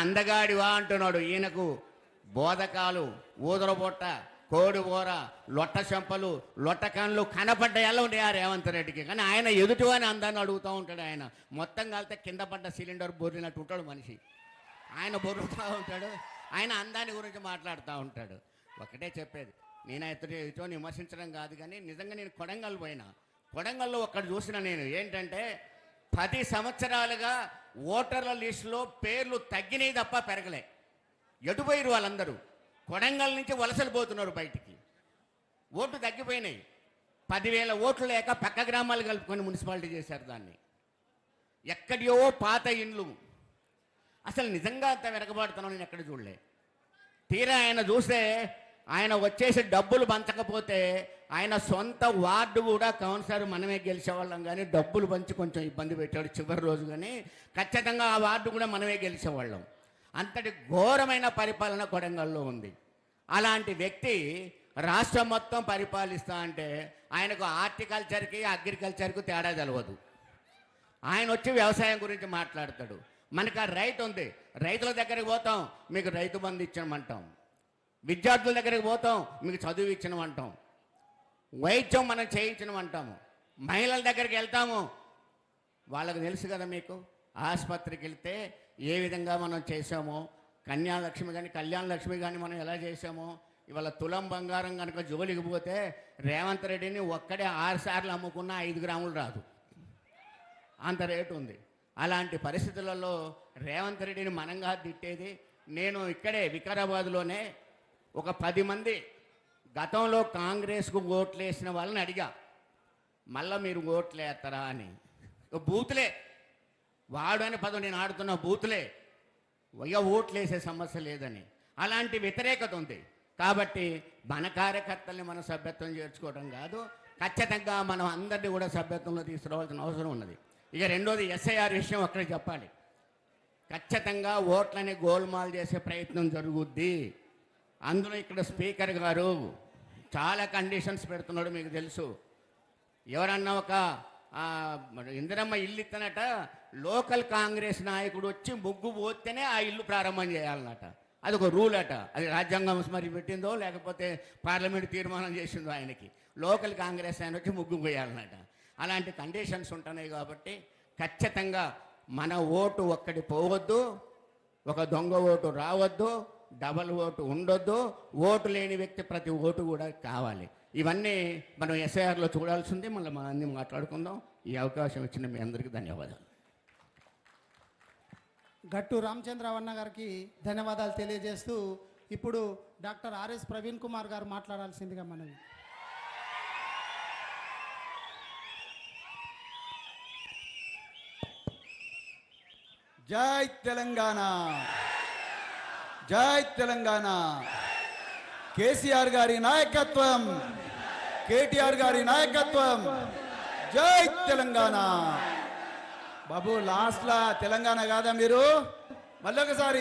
అందగాడివా అంటున్నాడు. ఈయనకు బోధకాలు, ఊదరబొట్ట, కోడి ఊర, లొట్ట చెంపలు, లొట్ట కన్నులు కనపడ్డాయలా ఉండే ఆ రేవంత్ రెడ్డికి. కానీ ఆయన ఎదుటివాని అందాన్ని అడుగుతూ ఉంటాడు. ఆయన మొత్తం కలితే కింద పడ్డ సిలిండర్ బొర్రినట్టు ఉంటాడు మనిషి. ఆయన బొర్రుతూ ఉంటాడు, ఆయన అందాన్ని గురించి మాట్లాడుతూ ఉంటాడు. ఒకటే చెప్పేది, నేను ఎదుటో విమర్శించడం కాదు, కానీ నిజంగా నేను కొడంగల్ పోయినా. కొడంగల్లో ఒక్కడు చూసిన నేను ఏంటంటే 10 సంవత్సరాలుగా ఓటర్ల లిస్టులో పేర్లు తగ్గినాయి తప్ప పెరగలే. ఎటుపోయారు వాళ్ళందరూ? కొడంగల్ నుంచి వలసలు పోతున్నారు బయటికి. ఓట్లు తగ్గిపోయినాయి. 10,000 ఓట్లు లేక పక్క గ్రామాలు కలుపుకొని మున్సిపాలిటీ చేశారు దాన్ని. ఎక్కడియో పాత ఇండ్లు. అసలు నిజంగా అంత వెనకబాడుతున్నాను నేను ఎక్కడ చూడలే. తీరా ఆయన చూస్తే ఆయన వచ్చేసి డబ్బులు పంచకపోతే ఆయన సొంత వార్డు కూడా కౌన్సిలర్ మనమే గెలిచేవాళ్ళం, కానీ డబ్బులు పంచి కొంచెం ఇబ్బంది పెట్టాడు చివరి రోజు. కానీ ఖచ్చితంగా ఆ వార్డు కూడా మనమే గెలిచేవాళ్ళం. అంతటి ఘోరమైన పరిపాలన కొడంగల్లో ఉంది. అలాంటి వ్యక్తి రాష్ట్రం మొత్తం పరిపాలిస్తా అంటే ఆయనకు హార్టికల్చర్కి అగ్రికల్చర్కు తేడా తెలియదు. ఆయన వచ్చి వ్యవసాయం గురించి మాట్లాడతాడు. మనకు ఆ రైతు ఉంది, రైతుల దగ్గరికి పోతాం, మీకు రైతు బంధు ఇచ్చినమంటాం. విద్యార్థుల దగ్గరికి పోతాం, మీకు చదువు ఇచ్చినమంటాం. వైద్యం మనం చేయించినమంటాము. మహిళల దగ్గరికి వెళ్తాము, వాళ్ళకు తెలుసు కదా మీకు. ఆసుపత్రికి వెళ్తే ఏ విధంగా మనం చేసామో, కన్యాలక్ష్మి కానీ కళ్యాణ లక్ష్మి కానీ మనం ఎలా చేసామో, ఇవాళ తులం బంగారం కనుక జోలికి పోతే రేవంత్ రెడ్డిని ఒక్కడే 6 సార్లు అమ్ముకున్నా 5 గ్రాములు రాదు, అంత రేటు ఉంది. అలాంటి పరిస్థితులలో రేవంత్ రెడ్డిని మనంగా తిట్టేది. నేను ఇక్కడే వికారాబాద్లోనే ఒక 10 మంది గతంలో కాంగ్రెస్కు ఓట్లు వేసిన వాళ్ళని అడిగా, మళ్ళీ మీరు ఓట్లు వేస్తారా అని. బూతులే, వాడు అని పదం నేను ఆడుతున్న బూతులే, ఇక ఓట్లు వేసే సమస్య లేదని. అలాంటి వ్యతిరేకత ఉంది. కాబట్టి మన కార్యకర్తల్ని మనం సభ్యత్వం చేర్చుకోవడం కాదు, ఖచ్చితంగా మనం అందరినీ కూడా సభ్యత్వంలో తీసుకురావాల్సిన అవసరం ఉన్నది. ఇక రెండోది ఎస్ఐఆర్ విషయం అక్కడ చెప్పాలి. ఖచ్చితంగా ఓట్లని గోల్మాల్ చేసే ప్రయత్నం జరుగుద్ది. అందులో ఇక్కడ స్పీకర్ గారు చాలా కండిషన్స్ పెడుతున్నాడు, మీకు తెలుసు. ఎవరన్నా ఒక ఇందిరమ్మ ఇల్లు ఇత్తనట, లోకల్ కాంగ్రెస్ నాయకుడు వచ్చి ముగ్గు పోతేనే ఆ ఇల్లు ప్రారంభం చేయాలన్నట. అది ఒక రూల్ అట. అది రాజ్యాంగం మరి పెట్టిందో లేకపోతే పార్లమెంట్ తీర్మానం చేసిందో ఆయనకి. లోకల్ కాంగ్రెస్ ఆయన వచ్చి ముగ్గు పోయాలన్నట. అలాంటి కండిషన్స్ ఉంటున్నాయి. కాబట్టి ఖచ్చితంగా మన ఓటు ఒక్కటి పోవద్దు, ఒక దొంగ ఓటు రావద్దు, డబల్ ఓటు ఉండొద్దు, ఓటు లేని వ్యక్తి ప్రతి ఓటు కూడా కావాలి. ఇవన్నీ మనం ఎస్ఐఆర్లో చూడాల్సింది. మళ్ళీ మనం అన్నీ మాట్లాడుకుందాం. ఈ అవకాశం ఇచ్చిన మీ అందరికీ ధన్యవాదాలు. గట్టు రామచంద్రవన్న గారికి ధన్యవాదాలు తెలియజేస్తూ ఇప్పుడు డాక్టర్ ఆర్ఎస్ ప్రవీణ్ కుమార్ గారు మాట్లాడాల్సిందిగా మనవి. జై తెలంగాణ, జై తెలంగాణ. కేసీఆర్ గారి నాయకత్వం, కేటీఆర్ గారి నాయకత్వం. జై తెలంగాణ. బాబు లాస్ట్లా తెలంగాణ కాదా మీరు? మళ్ళొకసారి